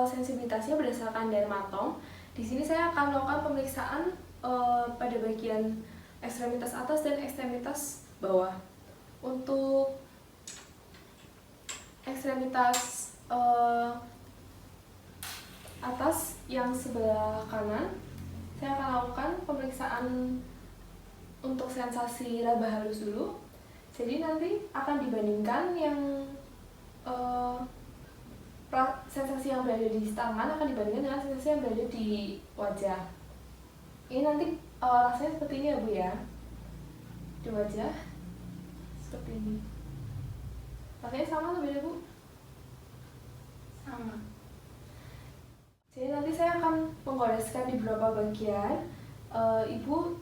sensibilitasnya berdasarkan dermatom. Di sini saya akan melakukan pemeriksaan pada bagian ekstremitas atas dan ekstremitas bawah. Untuk ekstremitas atas yang sebelah kanan, saya akan lakukan pemeriksaan untuk sensasi raba halus dulu. Jadi nanti akan dibandingkan yang sensasi yang berada di tangan akan dibandingkan dengan sensasi yang berada di wajah. Ini nanti rasanya seperti ini ya Bu ya, di wajah seperti ini. Rasanya sama atau beda Bu? Sama. Jadi nanti saya akan menggoreskan di beberapa bagian. Ibu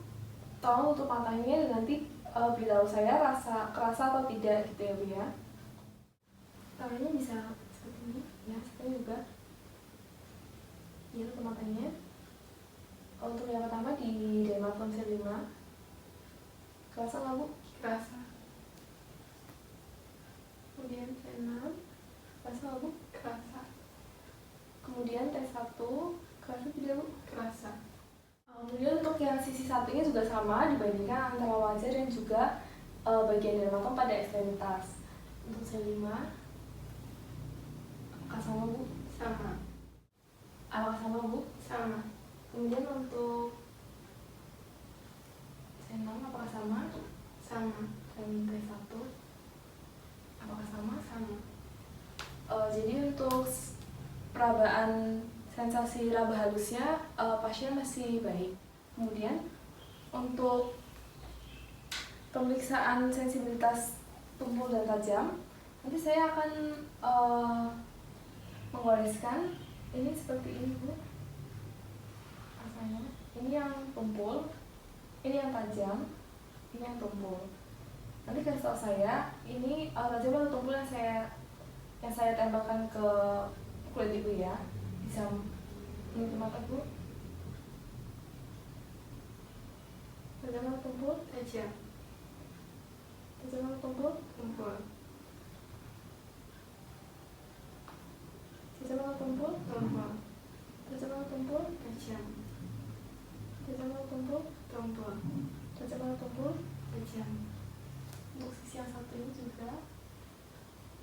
tolong tutup matanya dan nanti beritahu saya rasa kerasa atau tidak gitu ya Bu ya. Tangannya bisa seperti ini ya, seperti juga. Ya, tutup matanya. Untuk yang pertama di dermatom C5. Kerasa nggak Bu? Kerasa. Kemudian T6. Kerasa nggak Bu? Kerasa. Kemudian T1. Kerasa tidak Bu? Kerasa. Kemudian untuk yang sisi satunya juga sama, dibandingkan antara wajah dan juga bagian dermatom pada ekstremitas. Untuk C5, apakah sama Bu? Sama. Apakah sama Bu? Sama. Kemudian untuk C6, apakah sama? Sama. Dan T1, apakah sama? Sama. Jadi untuk perabaan sensasi raba halusnya pasien masih baik. Kemudian untuk pemeriksaan sensibilitas tumpul dan tajam, nanti saya akan menggoreskan ini seperti ini Bu. Rasanya ini yang tumpul, ini yang tajam, ini yang tumpul. Nanti kasih tahu saya ini tajam atau tumpul yang saya tempelkan ke kulit Ibu ya. Bisa menutup mata Bu. Tajam atau tumpul? Tajam. Tajam atau tumpul? Tumpul. Tajam atau tumpul? Tumpul. Tajam atau tumpul? Tajam. Tajam atau tumpul? Tumpul. Tajam atau tumpul? Tajam. Untuk sisi yang satu ini juga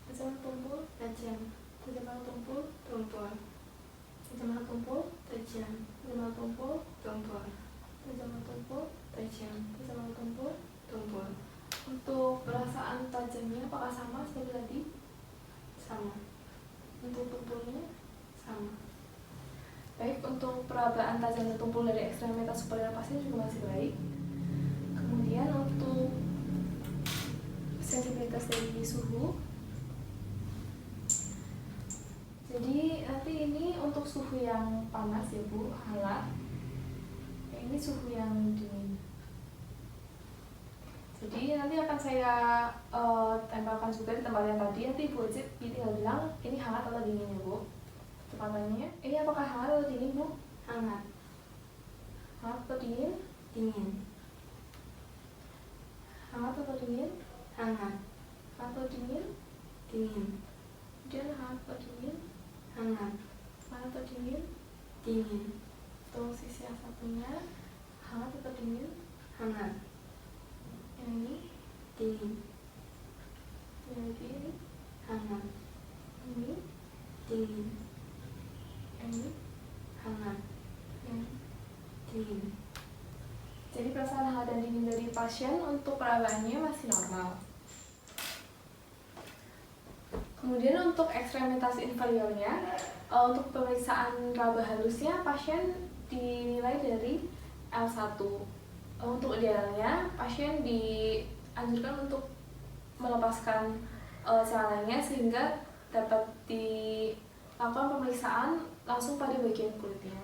tajam atau tumpul? Tajam. Tajam atau tumpul? Tumpul. Tajam atau tumpul? Tajam. Tajam atau tumpul? Tumpul. Tajam atau tumpul? Tajam. Tajam atau tumpul? Tumpul. Untuk perasaan tajamnya apakah sama seperti tadi? Sama. Untuk tumpulnya? Sama. Baik, untuk perabaan tajam dan tumpul dari ekstremitas superior pasien juga masih baik. Kemudian untuk sensibilitas dari suhu. Jadi nanti ini untuk suhu yang panas ya Bu, hangat. Ini suhu yang dingin. Jadi nanti akan saya tempelkan juga di tempat yang tadi. Nanti Bu Eci tinggal bilang ini hangat atau dingin ya Bu. Tepatannya, ini apakah hangat atau dingin Bu? Hangat. Hangat atau dingin? Dingin. Hangat atau dingin? Hangat. Hangat atau dingin? Dingin. Kemudian hangat atau dingin? Hangat. Hangat atau dingin? Dingin. Untuk sisi yang satunya, hangat atau dingin? Hangat. Yang ini? Dingin. Yang ini? Hangat. Ini? Dingin. Yang ini? Hangat. Yang ini? Dingin. Jadi perasaan hangat dan dingin dari pasien untuk perabaannya masih normal. Kemudian untuk ekstremitas inferiornya, untuk pemeriksaan raba halusnya pasien dinilai dari L1. Untuk idealnya pasien dianjurkan untuk melepaskan celananya sehingga dapat dilakukan pemeriksaan langsung pada bagian kulitnya.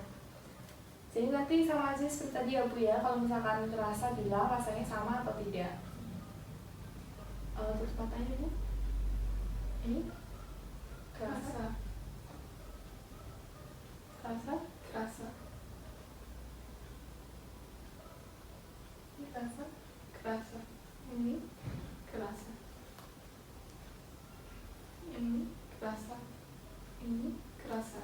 Jadi nanti sama aja seperti tadi ya Bu ya, kalau misalkan terasa bilang rasanya sama atau tidak. Tutup matanya Bu. Ini Kerasa. kerasa, Kerasa. ini kerasa, Kerasa. ini, Kerasa. ini, Kerasa. ini, Kerasa.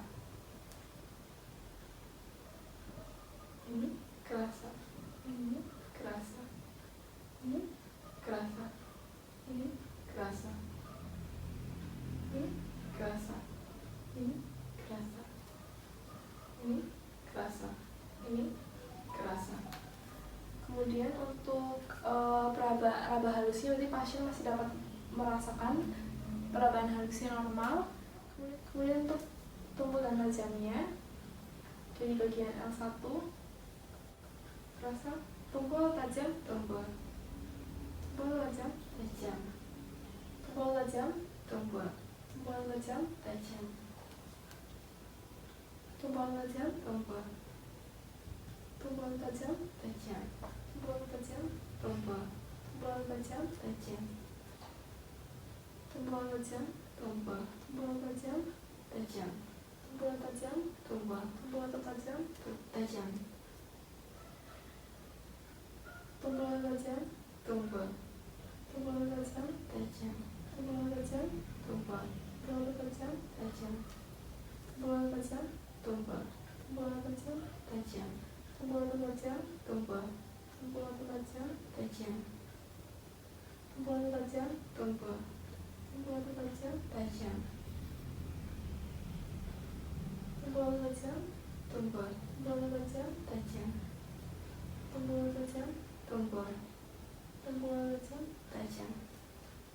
pasien masih dapat merasakan perubahan halusnya normal. Kemudian untuk tumpul dan tajamnya dari bagian L1, terasa tumpul tajam, tumpul, tumpul tajam, tajam, tumpul tajam, tumpul, tumpul tajam, tajam, tumpul tajam, tumpul, tumpul tajam, tajam, tumpul tajam, tumpul, tumpul tajam, tajam, tumpul tajam, tumpul, tumpul tajam, tajam, tumpul tajam, tumpul, tumpul tajam, tajam, tumpul tajam, tumpul, tumpul tajam, tajam, tumpul tajam, tumpul, tumpul tajam, tajam, tumpul tajam, tumpul, tumpul tajam, tajam, tumpul tajam, tumpul, tumpul tajam, tajam, tumpul tajam, tumpul, tumpul tajam, tajam, tumpul tajam, tumpul, tumpul tajam, tajam, tumpul tajam, tumpul, tumpul tajam. tajam,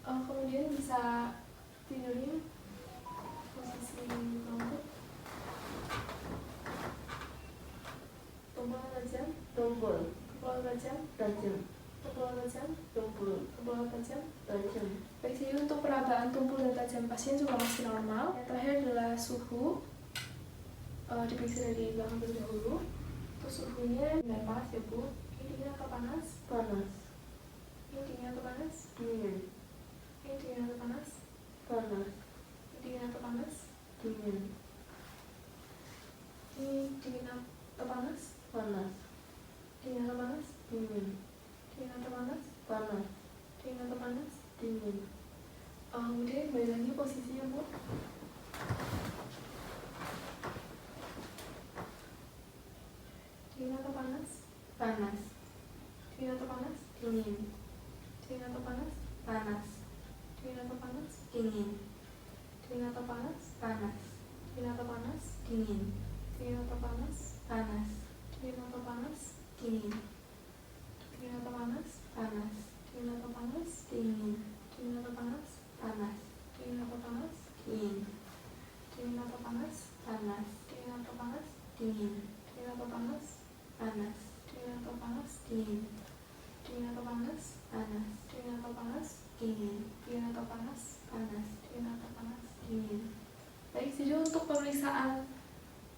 Kemudian bisa tidurnya posisi lembut, tumpul tajam, tumpul, tumpul tajam, tajam, tumpul tajam, tumpul, tumpul tajam. tajam, Baik, jadi untuk perabaan tumpul dan tajam pasien juga masih normal. Yang terakhir adalah suhu, diperiksa dari belakang terlebih dahulu. Untuk suhunya benar panas ya Bu. Ini dingin atau panas? panas, Ini dingin atau panas? dingin, Ini dingin atau panas? panas, Ini dingin atau panas? dingin, Ini dingin atau panas? panas, Dingin atau panas? dingin, Dingin atau panas? panas, Dingin atau panas? dingin, Kemudian kembali lagi posisinya Bu. Dingin atau panas? panas, Dingin atau panas? dingin, Dingin atau panas? panas, Dingin atau panas? dingin, Dingin atau panas? panas, Dingin atau panas? dingin, Dingin atau panas? panas, Dingin atau panas? dingin, Dingin atau panas? panas, Dingin atau panas? dingin, Dingin atau panas? panas, Dingin atau panas? dingin, Dingin atau panas? panas, Dingin atau panas? dingin, Dingin atau panas? panas, Dingin atau panas? dingin, Dingin atau panas? panas, Dingin atau panas? dingin, Dingin atau panas? panas, Dingin atau panas? dingin. Baik, jadi untuk pemeriksaan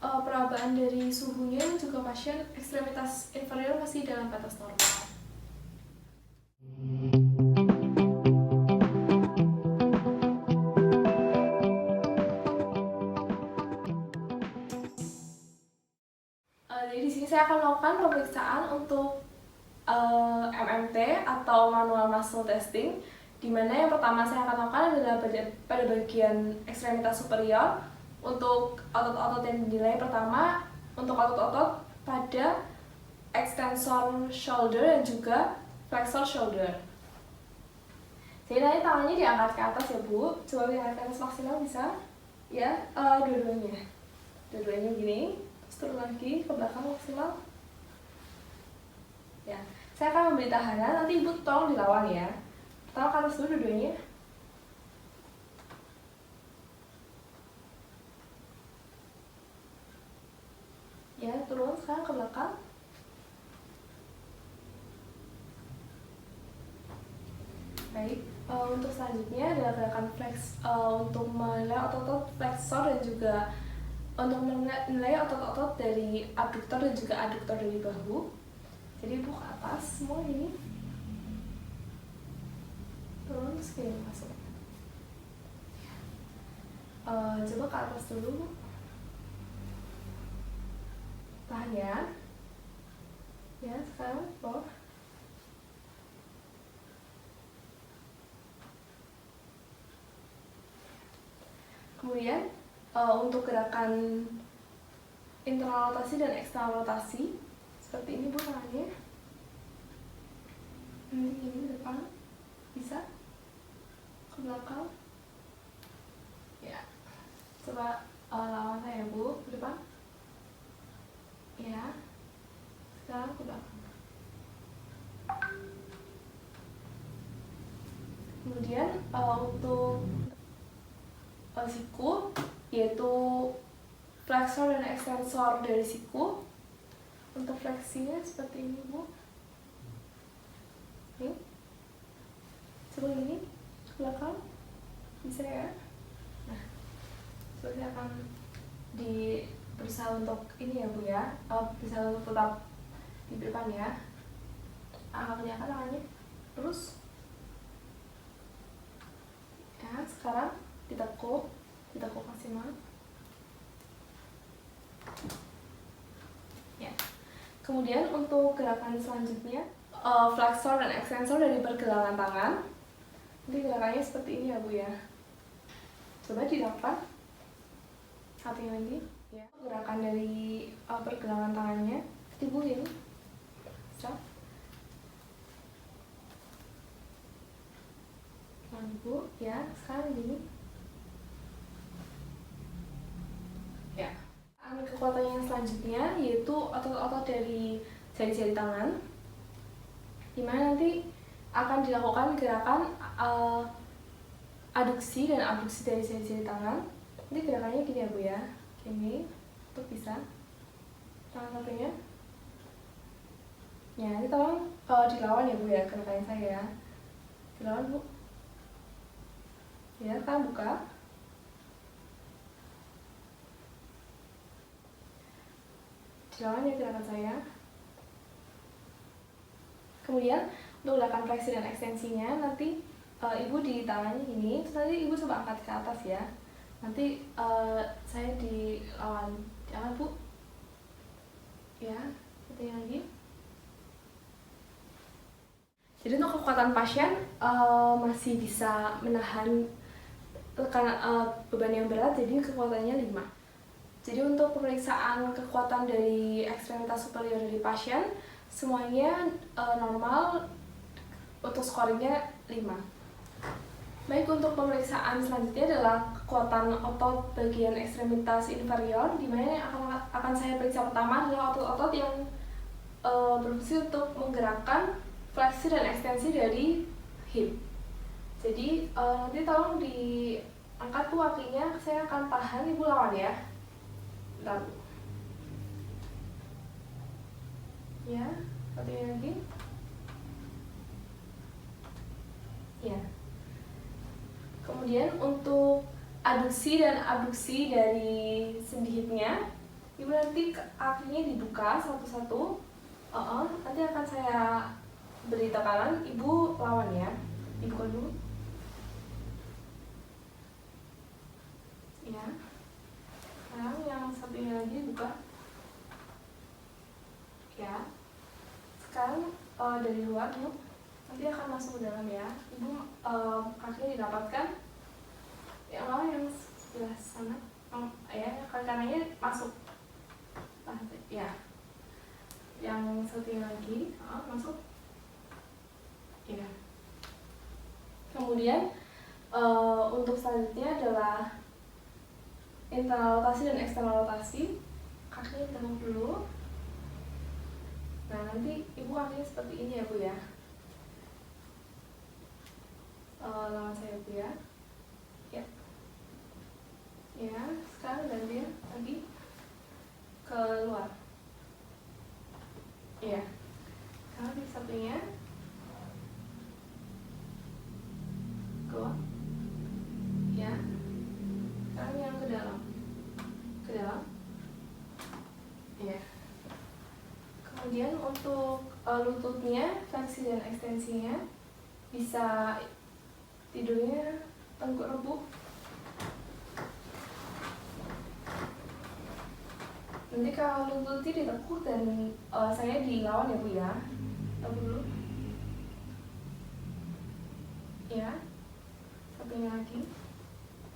perabaan dari suhunya juga pasien ekstremitas inferior masih dalam batas normal. Jadi di sini saya akan melakukan pemeriksaan untuk MMT atau manual muscle testing, di mana yang pertama saya akan lakukan adalah pada bagian ekstremitas superior untuk otot-otot yang dinilai. Pertama untuk otot-otot pada extensor shoulder dan juga flexor shoulder. Jadi nanti tangannya diangkat ke atas ya Bu. Coba diangkat ke atas maksimal bisa? Ya, dua-duanya gini. Terus turun lagi ke belakang maksimal. Ya, saya akan memberi tahanan, nanti Ibu tolong dilawan ya. Pertama ke atas dulu dua-duanya. Ya, turun sekarang ke belakang. Baik, untuk selanjutnya adalah gerakan flex untuk menilai otot-otot flexor dan juga untuk menilai otot-otot dari abduktor dan juga aduktor dari bahu. Jadi Bu ke atas semua ini, turun terus gini masuk. Coba ke atas dulu, tahan ya. Ya, sekarang bawah. Kemudian untuk gerakan internal rotasi dan eksternal rotasi seperti ini Bu tangannya. Ini ke depan, bisa ke belakang. Ya, coba lawan saya Bu, ke depan. Ya, sekarang ke belakang. Kemudian untuk siku, yaitu flexor dan extensor dari siku. Untuk fleksinya seperti ini, Bu. Ini seperti ini, ke belakang, bisa ya. Nah, seperti akan berusaha untuk ini ya, Bu ya, berusaha untuk tetap di depan ya. Angkatnya kan tangannya terus. Ya, sekarang ditekuk maksimal. Ya. Kemudian untuk gerakan selanjutnya, flexor dan extensor dari pergelangan tangan. Nanti gerakannya seperti ini ya, Bu ya. Coba dilakukan. Satunya lagi. Ya. Gerakan dari pergelangan tangannya. Ibu ini. Stop. Bu, ya. Sekarang gini. Ya. Kekuatan yang selanjutnya yaitu otot-otot dari jari-jari tangan, dimana nanti akan dilakukan gerakan aduksi dan abduksi dari jari-jari tangan. Nanti gerakannya gini ya, Bu ya, gini, untuk bisa tangan satunya. Ya, nanti tolong dilawan ya, Bu ya, gerakannya saya ya. Dilawan, Bu. Ya, sekarang buka. Dilawan ya gerakan saya. Kemudian untuk gerakan fleksi dan ekstensinya nanti ibu di tangannya gini, terus nanti ibu coba angkat ke atas ya. Nanti saya dilawan, jangan Bu. Ya, seperti lagi. Jadi untuk kekuatan pasien masih bisa menahan beban yang berat, jadi kekuatannya 5. Jadi untuk pemeriksaan kekuatan dari ekstremitas superior dari pasien, semuanya normal, untuk scoringnya 5. Baik, untuk pemeriksaan selanjutnya adalah kekuatan otot bagian ekstremitas inferior, di mana yang akan saya periksa pertama adalah otot-otot yang berfungsi untuk menggerakkan fleksi dan ekstensi dari hip. Jadi nanti tolong diangkat tuh kakinya, saya akan tahan, ibu lawan ya. Lalu ya, satunya lagi ya. Kemudian untuk aduksi dan abduksi dari sendi hipnya, ibu nanti kakinya dibuka satu-satu. Nanti akan saya beri tekanan, ibu lawan ya. Dibuka dulu ya. Sekarang yang satunya lagi buka ya. Sekarang dari luar Bu, nanti akan masuk ke dalam ya. Ibu kakinya didapatkan, yang lawan yang sebelah sana ya, kaki kanannya masuk ya. Yang satunya lagi masuk ya. Kemudian untuk selanjutnya adalah internal rotasi dan eksternal rotasi. Kakinya diteguk dulu. Nah, nanti ibu kakinya seperti ini ya, Bu ya. Lawan saya, Bu ya. Ya. Ya, sekarang gantian lagi ke luar. Iya. Sekarang di satunya keluar. Ya. Sekarang yang ke dalam. Ke dalam. Iya. Kemudian untuk lututnya, fleksi dan ekstensinya, bisa tidurnya tengkuk rebuk. Nanti kalau lututnya ditekuk dan saya dilawan ya Bu ya. Tekuk dulu. Ya. Satunya lagi.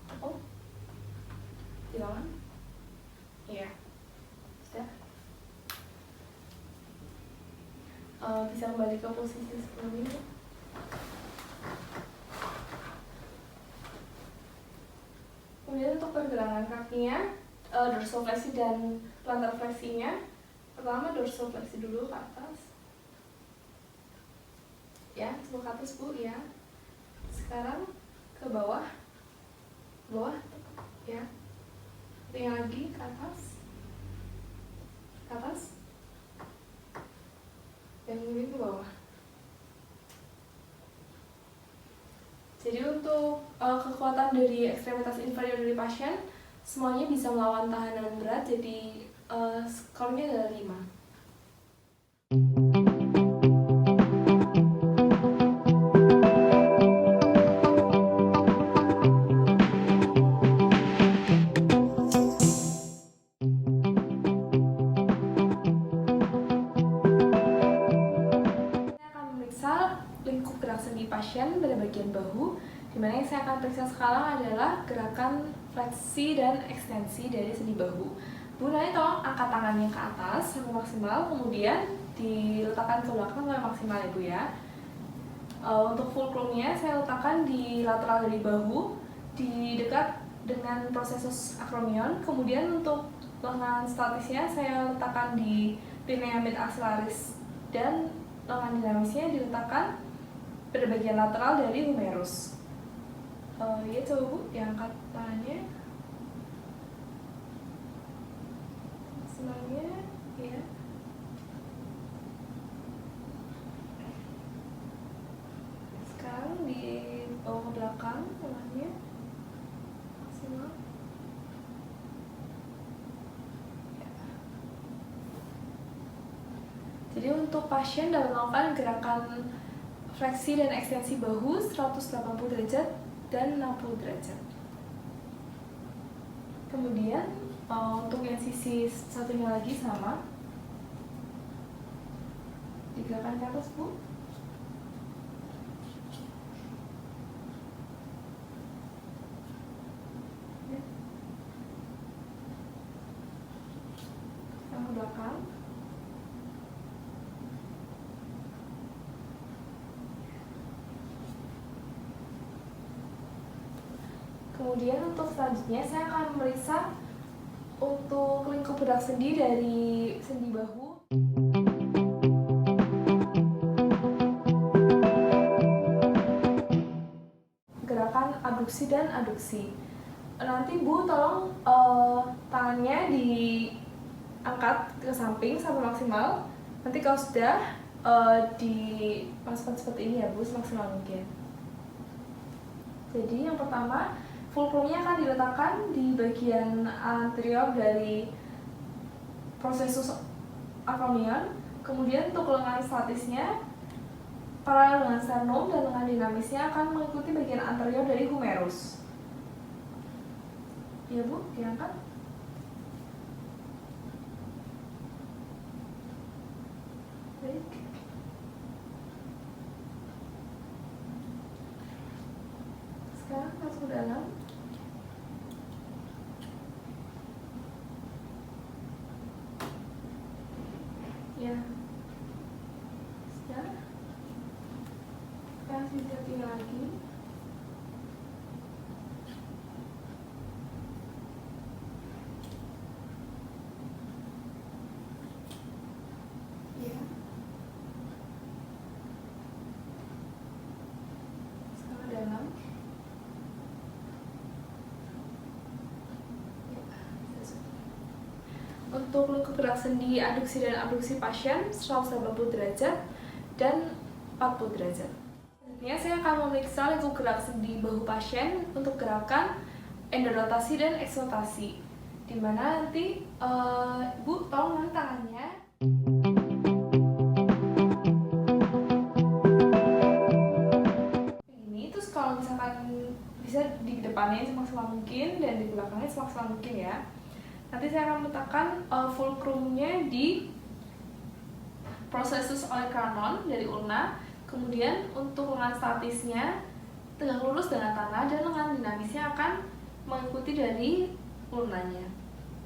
Tekuk. Dilawan. Iya. Sudah. Bisa kembali ke posisi sebelumnya. Kemudian untuk pergelangan kakinya, dorsofleksi dan plantar fleksinya. Pertama dorsofleksi dulu ke atas. Ya, sebelah ke atas Bu ya. Sekarang ke bawah, ya. Yang lagi ke atas, dan kemudian ke bawah. Jadi untuk kekuatan dari ekstremitas inferior dari pasien semuanya bisa melawan tahanan berat, jadi skornya adalah 5. Lingkup gerak sendi pasien pada bagian bahu, dimana yang saya akan periksa sekarang adalah gerakan fleksi dan ekstensi dari sendi bahu. Bu, nanti tolong angkat tangannya ke atas sampai maksimal, kemudian diletakkan ke belakang sampai maksimal ya Bu ya. Untuk fulcrumnya saya letakkan di lateral dari bahu, di dekat dengan prosesus acromion. Kemudian untuk lengan statisnya saya letakkan di linea mid axillaris, dan lengan dinamisnya diletakkan pada bagian lateral dari humerus. Ya, coba Bu, diangkat tangannya. Semuanya, ya. Sekarang dibawa ke belakang tangannya. Maksimal. Ya. Jadi untuk pasien dapat melakukan gerakan fleksi dan ekstensi bahu 180 derajat dan 60 derajat. Kemudian untuk yang sisi satunya lagi sama, digerakkan ke atas Bu. Yang ke belakang. Kemudian untuk selanjutnya saya akan memeriksa untuk lingkup gerak sendi dari sendi bahu. Gerakan abduksi dan aduksi. Nanti Bu tolong tangannya diangkat ke samping sampai maksimal. Nanti kalau sudah dimasukkan seperti ini ya Bu, semaksimal mungkin. Jadi yang pertama, fulcrumnya akan diletakkan di bagian anterior dari prosesus acromion. Kemudian untuk lengan statisnya paralel dengan sternum, dan lengan dinamisnya akan mengikuti bagian anterior dari humerus. Ya Bu, diangkat. Baik. Sekarang masuk ke dalam. Ya. Sudah. Kasih jati lagi. Ya. Sekarang dalam. Untuk lingkup gerak sendi aduksi dan abduksi pasien 180 derajat dan 40 derajat. Selanjutnya saya akan memeriksa lingkup gerak sendi bahu pasien untuk gerakan endorotasi dan eksotasi, di mana nanti Bu tolong angkat tangannya. Ini terus kalau misalkan bisa di depannya semaksimal mungkin dan di belakangnya semaksimal mungkin ya. Nanti saya akan meletakkan fulcrumnya di prosesus olecranon dari ulna. Kemudian untuk lengan statisnya tegak lurus dengan tanah, dan lengan dinamisnya akan mengikuti dari ulnanya.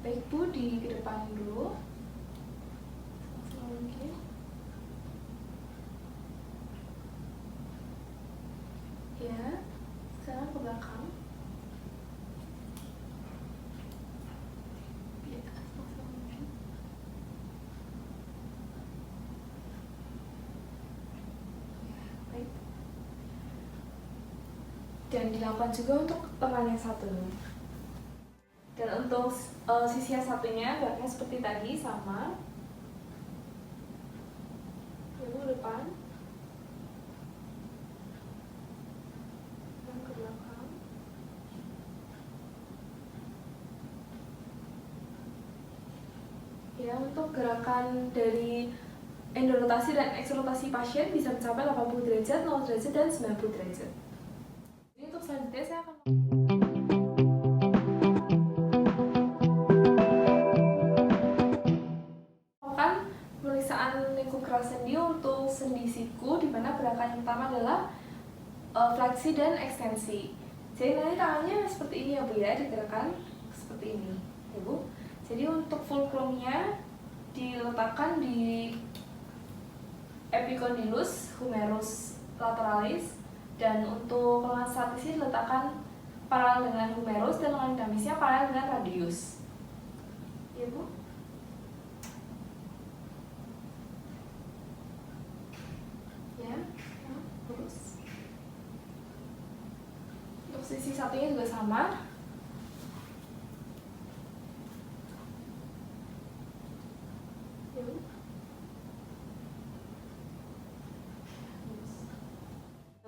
Baik Bu, di kedepan dulu. Mungkin. Ya, sekarang ke belakang. dan dilakukan juga untuk lengan yang satu. Dan untuk sisi yang satunya geraknya seperti tadi, sama. Ibu depan, dan ke belakang. Ya, untuk gerakan dari endorotasi dan eksorotasi pasien bisa mencapai 80 derajat, 0 derajat, dan 90 derajat. Jadi untuk selanjutnya saya akan melakukan pemeriksaan lingkup gerak sendi untuk sendi siku, di mana gerakan yang pertama adalah fleksi dan ekstensi. Jadi nanti tangannya seperti ini ya Bu ya, digerakkan seperti ini ya Bu. Jadi untuk fulcrumnya diletakkan di epicondylus humerus lateralis, dan untuk lengan statisnya diletakkan paralel dengan humerus dan lengan dinamisnya paralel dengan radius. Ya Bu. Ya, lurus. Untuk sisi satunya juga sama. Ya Bu.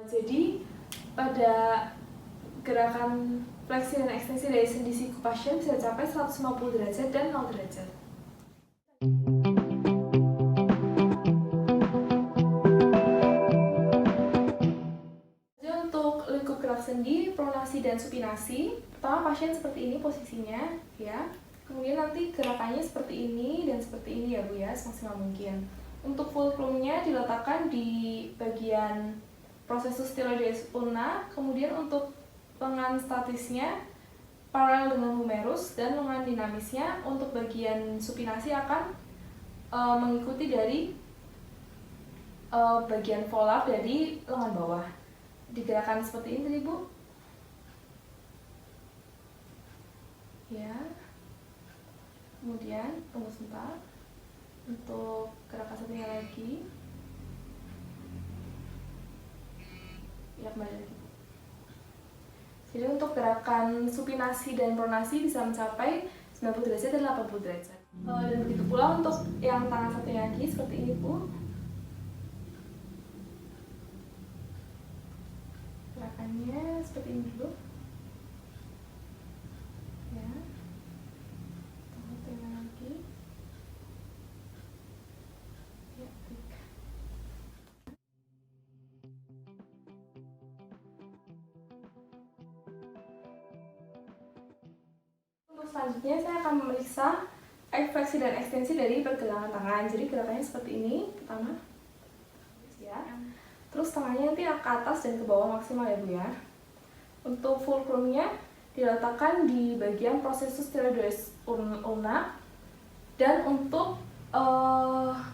Jadi pada gerakan fleksi dan ekstensi dari sendi siku pasien bisa capai 150 derajat dan 0 derajat. Jadi untuk lingkup gerak sendi, pronasi dan supinasi, pertama pasien seperti ini posisinya ya. Kemudian nanti gerakannya seperti ini dan seperti ini ya Bu ya, semaksimal mungkin. Untuk fulcrumnya diletakkan di bagian processus styloides ulna, kemudian untuk lengan statisnya paralel dengan humerus, dan lengan dinamisnya untuk bagian supinasi akan mengikuti dari bagian volar dari lengan bawah. Digerakkan seperti ini tadi Bu. Ya. Kemudian tunggu sebentar untuk gerakan satunya lagi. Ya, kembali lagi. Jadi untuk gerakan supinasi dan pronasi bisa mencapai 90 derajat dan 80 derajat. Dan begitu pula untuk yang tangan satunya lagi seperti ini Bu. Gerakannya seperti ini dulu. Ya. Tangan satunya lagi. Ya, baik. Untuk selanjutnya saya akan memeriksa fleksi dan ekstensi dari pergelangan tangan. Jadi gerakannya seperti ini pertama, ya. Terus tangannya nanti ke atas dan ke bawah maksimal ya Bu ya. Untuk fulcrumnya diletakkan di bagian processus styloides ulna, dan untuk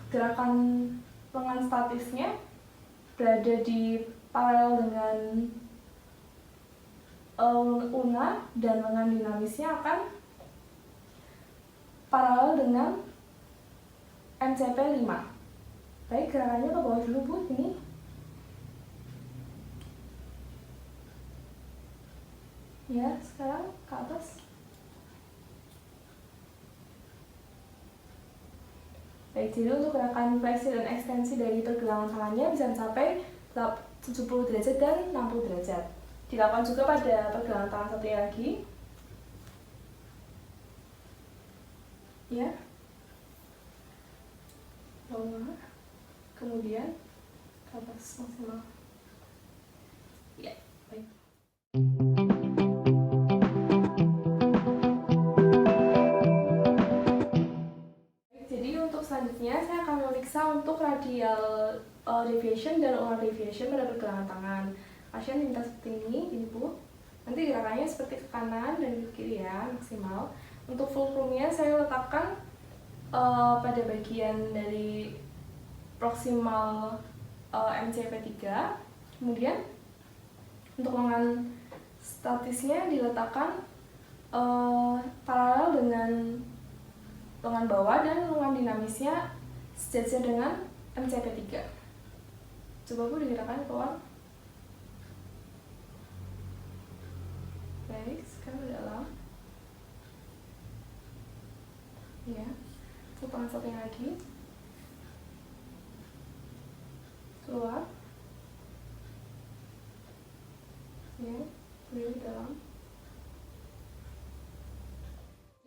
gerakan lengan statisnya berada di paralel dengan ulna, dan lengan dinamisnya akan paralel dengan MCP 5. Baik, gerakannya ke bawah dulu Bu, ini. Ya, sekarang ke atas. Baik, jadi untuk gerakan fleksi dan ekstensi dari pergelangan tangannya bisa mencapai 70 derajat dan 60 derajat. Dilakukan juga pada pergelangan tangan satunya lagi. Ya. Bawah. Kemudian ke atas maksimal. Ya, baik. Jadi untuk selanjutnya saya akan memeriksa untuk radial deviation dan ulnar deviation pada pergelangan tangan. Pasien diminta seperti ini Bu. Nanti gerakannya seperti ke kanan dan ke kiri ya, maksimal. Untuk fulcrumnya saya letakkan pada bagian dari proximal MCP 3. Kemudian untuk lengan statisnya diletakkan paralel dengan lengan bawah, dan lengan dinamisnya sejajar dengan MCP 3. Coba Bu digerakkan keluar. Ya, tangan satunya lagi. Keluar. Ya, kemudian ke dalam.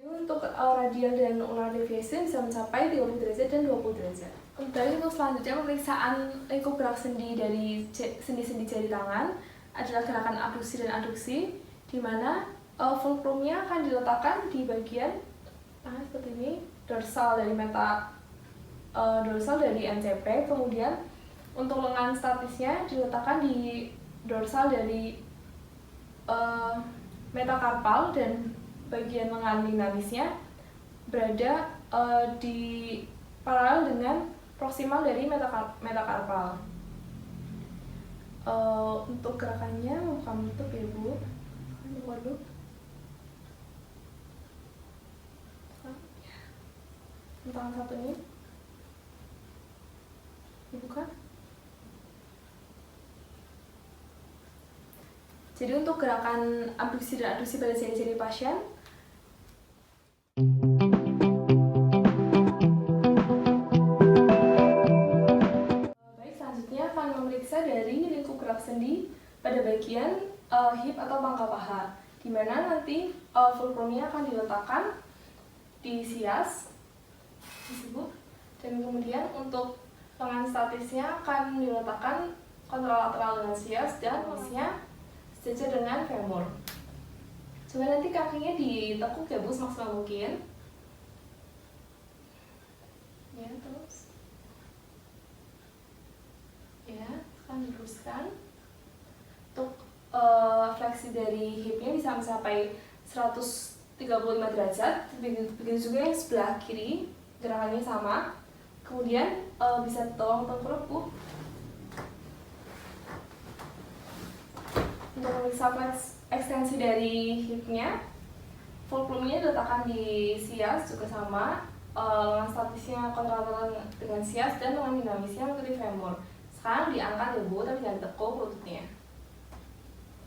Untuk radial dan ulnar deviation bisa mencapai 30 derajat dan 20 derajat. Untuk selanjutnya pemeriksaan lingkup gerak sendi dari sendi-sendi jari tangan adalah gerakan abduksi dan adduksi, di mana fulcrumnya akan diletakkan di bagian tangan seperti ini, dorsal dari dorsal dari MCP, kemudian untuk lengan statisnya diletakkan di dorsal dari metakarpal, dan bagian lengan dinamisnya berada di paralel dengan proksimal dari metakarpal. Untuk gerakannya mau kamu tutup ya Bu. Waduh. Tangan satu ini dibuka. Jadi untuk gerakan abduksi dan adduksi pada jari-jari pasien, baik, selanjutnya akan memeriksa dari lingkup gerak sendi pada bagian hip atau pangkal paha, di mana nanti fulcrumnya akan diletakkan di sias disebut, dan kemudian untuk lengan statisnya akan diletakkan kontralateral dengan sias dan posisinya sejajar dengan femur. Coba nanti kakinya ditekuk ya Bu semaksimal mungkin. Ya, terus. Ya, akan diteruskan. Untuk fleksi dari hipnya bisa mencapai 135 derajat. Begitu juga yang sebelah kiri, gerakannya sama. Kemudian bisa tolong tengkurap Bu. Untuk memeriksa ekstensi dari hipnya, fulcrumnya diletakkan di sias juga sama, lengan statisnya kontralateral dengan sias, dan lengan dinamisnya mengikuti femur. Sekarang diangkat ya Bu, tapi jangan tekuk lututnya.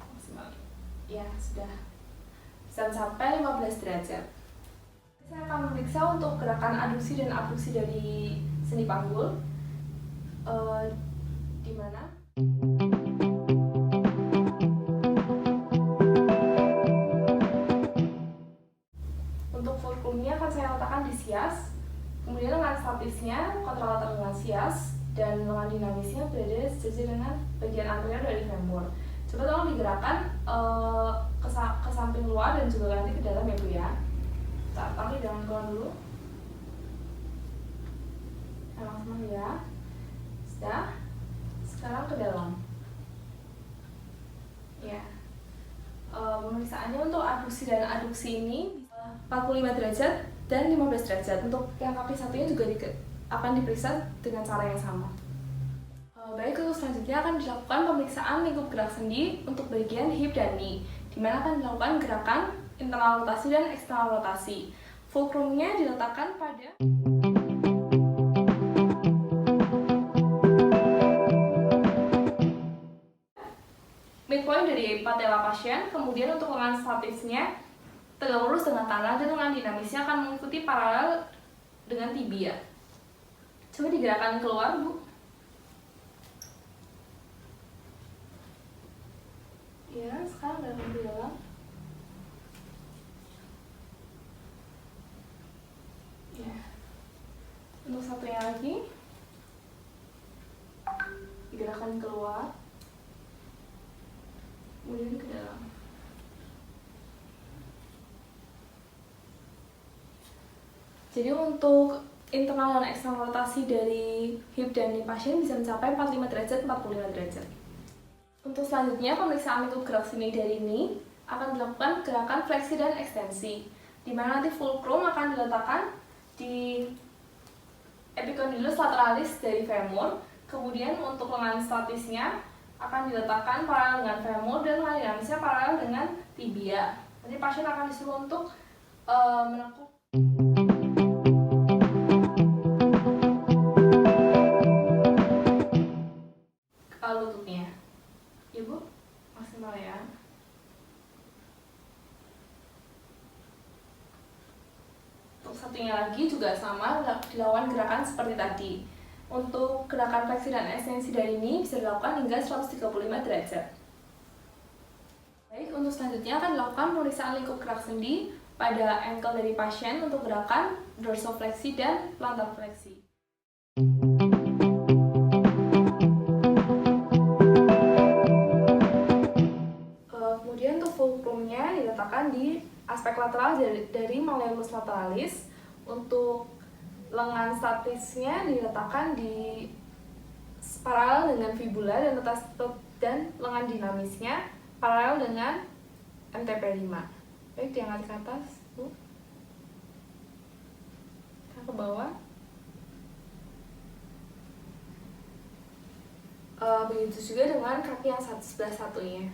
Maksimal. Ya, sudah. Bisa sampai 15 derajat. Saya akan memeriksa untuk gerakan adduksi dan abduksi dari sendi panggul. Di mana? Untuk fulcrumnya akan saya letakkan di sias, kemudian lengan statisnya kontralateral dengan sias, dan lengan dinamisnya berada sejajar dengan bagian anterior dari femur. Coba tolong digerakkan ke samping luar dan juga nanti ke dalam ya Bu ya. Tarik jangan keluar dulu. Maksimal ya. Sudah. Sekarang ke dalam. Ya. Pemeriksaannya untuk abduksi dan adduksi ini 45 derajat dan 15 derajat. Untuk yang kaki satunya juga akan diperiksa dengan cara yang sama. Baik, untuk selanjutnya akan dilakukan pemeriksaan lingkup gerak sendi untuk bagian hip dan knee, di mana akan dilakukan gerakan internal rotasi dan eksternal rotasi. Fulcrumnya diletakkan pada midpoint dari patella pasien. Kemudian untuk lengan statisnya tegak lurus dengan tanah, dan lengan dinamisnya akan mengikuti paralel dengan tibia. Coba digerakkan keluar Bu. Ya, sekarang dalam di dalam. Ya. Untuk satunya lagi, digerakkan keluar, kemudian ke dalam. Jadi untuk internal dan eksternal rotasi dari hip dan knee pasien bisa mencapai 45 derajat, 45 derajat. Untuk selanjutnya, pemeriksaan lingkup gerak sendi dari knee akan dilakukan gerakan fleksi dan ekstensi, di mana nanti fulcrum akan diletakkan di epicondylus lateralis dari femur. Kemudian untuk lengan statisnya akan diletakkan paralel dengan femur, dan lengan dinamisnya paralel dengan tibia. Nanti pasien akan disuruh untuk menekuk lututnya. Ibu, maksimal ya. Untuk satunya lagi juga sama, dilakukan gerakan seperti tadi. Untuk gerakan fleksi dan ekstensi dari ini bisa dilakukan hingga 135 derajat. Baik, untuk selanjutnya akan dilakukan pemeriksaan lingkup gerak sendi pada ankle dari pasien untuk gerakan dorsofleksi dan plantar fleksi. Kemudian untuk fulcrumnya diletakkan di aspek lateral dari malleolus lateralis. Untuk lengan statisnya diletakkan di paralel dengan fibula dan lengan dinamisnya paralel dengan MTP5. Baik, diangkat ke atas, Bu. Kita ke bawah. Begitu juga dengan kaki yang sebelah satunya.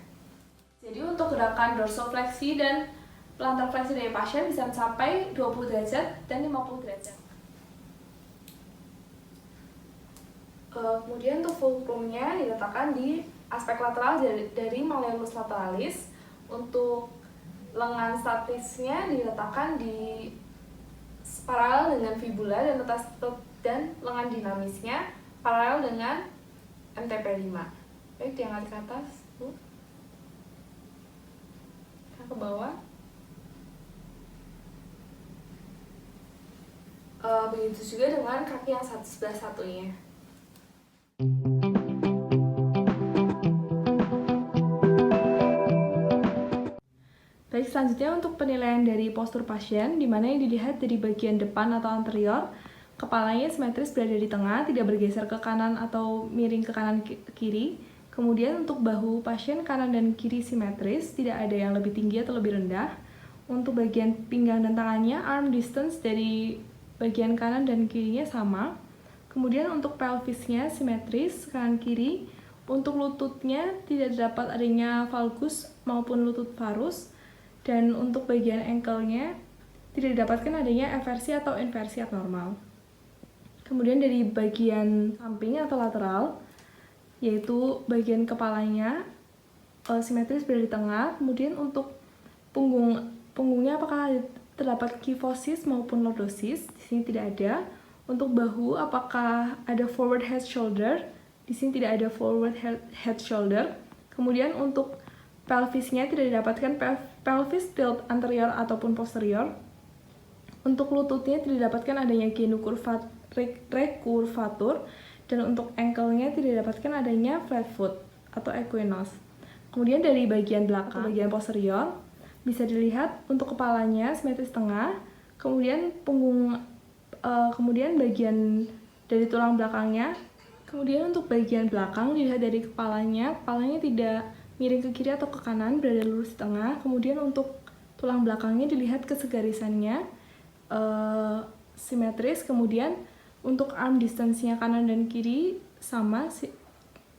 Jadi untuk gerakan dorsofleksi dan plantar fleksi dari pasien bisa mencapai 20 derajat dan 50 derajat. Kemudian untuk fulcrumnya diletakkan di aspek lateral dari malleolus lateralis. Untuk lengan statisnya diletakkan di paralel dengan fibula dan lengan dinamisnya paralel dengan MTP5. Baik, diangkat ke atas, Bu. Kita ke bawah. Begitu juga dengan kaki yang sebelah satunya. Baik, selanjutnya untuk penilaian dari postur pasien, di mana yang dilihat dari bagian depan atau anterior, kepalanya simetris berada di tengah, tidak bergeser ke kanan atau miring ke kanan kiri. Kemudian untuk bahu pasien kanan dan kiri simetris, tidak ada yang lebih tinggi atau lebih rendah. Untuk bagian pinggang dan tangannya, arm distance dari bagian kanan dan kirinya sama. Kemudian untuk pelvisnya simetris kanan kiri. Untuk lututnya tidak terdapat adanya valgus maupun lutut varus. Dan untuk bagian ankle-nya tidak didapatkan adanya eversi atau inversi abnormal. Kemudian dari bagian samping atau lateral, yaitu bagian kepalanya simetris berada di tengah. Kemudian untuk punggungnya apakah terdapat kyphosis maupun lordosis? Di sini tidak ada. Untuk bahu apakah ada forward head shoulder? Di sini tidak ada forward head shoulder. Kemudian untuk pelvisnya tidak didapatkan pelvis tilt anterior ataupun posterior. Untuk lututnya tidak didapatkan adanya genu recurvatur, dan untuk ankle-nya tidak didapatkan adanya flat foot atau equinox. Kemudian dari bagian belakang, bagian posterior, bisa dilihat untuk kepalanya simetris tengah, kemudian kemudian bagian dari tulang belakangnya. Kemudian untuk bagian belakang dilihat dari kepalanya tidak miring ke kiri atau ke kanan, berada lurus di tengah. Kemudian untuk tulang belakangnya dilihat kesegarisannya simetris. Kemudian untuk arm distance-nya kanan dan kiri sama.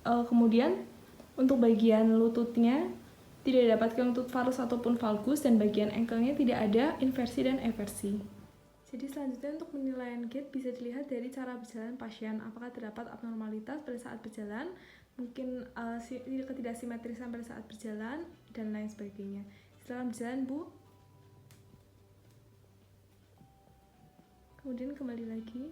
Kemudian untuk bagian lututnya tidak didapatkan lutut varus ataupun valgus, dan bagian ankle-nya tidak ada inversi dan eversi. Jadi selanjutnya untuk penilaian gait bisa dilihat dari cara berjalan pasien. Apakah terdapat abnormalitas pada saat berjalan, mungkin ketidaksimetrisan pada saat berjalan, dan lain sebagainya. Silakan berjalan, Bu. Kemudian kembali lagi.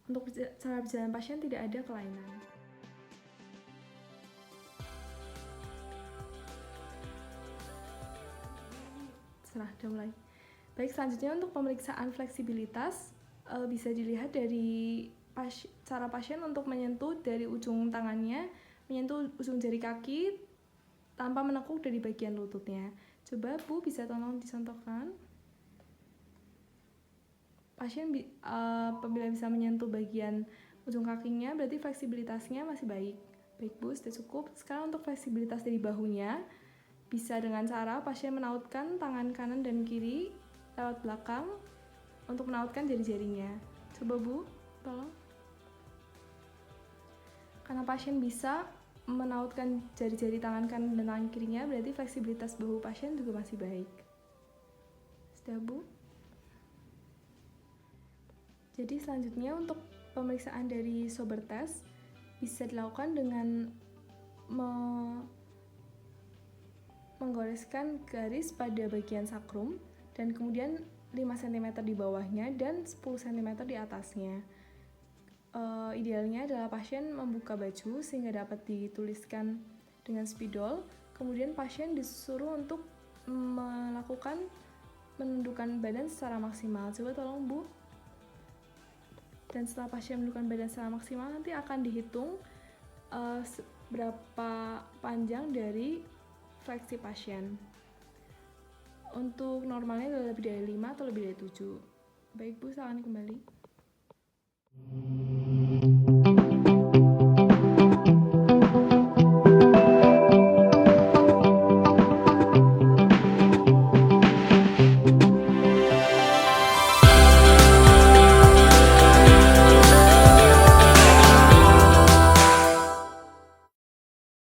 Untuk cara berjalan pasien tidak ada kelainan. Sudah mulai. Baik, selanjutnya untuk pemeriksaan fleksibilitas bisa dilihat dari cara pasien untuk menyentuh dari ujung tangannya, menyentuh ujung jari kaki tanpa menekuk dari bagian lututnya. Coba Bu bisa tolong dicontohkan. Pasien apabila bisa menyentuh bagian ujung kakinya, berarti fleksibilitasnya masih baik. Baik Bu, sudah cukup. Sekarang untuk fleksibilitas dari bahunya, bisa dengan cara pasien menautkan tangan kanan dan kiri lewat belakang untuk menautkan jari-jarinya. Coba Bu, tolong. Karena pasien bisa menautkan jari-jari tangan kanan dan tangan kirinya, berarti fleksibilitas bahu pasien juga masih baik. Sudah Bu? Jadi selanjutnya untuk pemeriksaan dari sober test bisa dilakukan dengan menggoreskan garis pada bagian sakrum dan kemudian 5 cm di bawahnya dan 10 cm di atasnya. Idealnya adalah pasien membuka baju sehingga dapat dituliskan dengan spidol. Kemudian pasien disuruh untuk melakukan menundukkan badan secara maksimal. Coba tolong Bu. Dan setelah pasien menundukkan badan secara maksimal, nanti akan dihitung berapa panjang dari fleksi pasien. Untuk normalnya adalah lebih dari 5 atau lebih dari 7. Baik Bu, silakan kembali.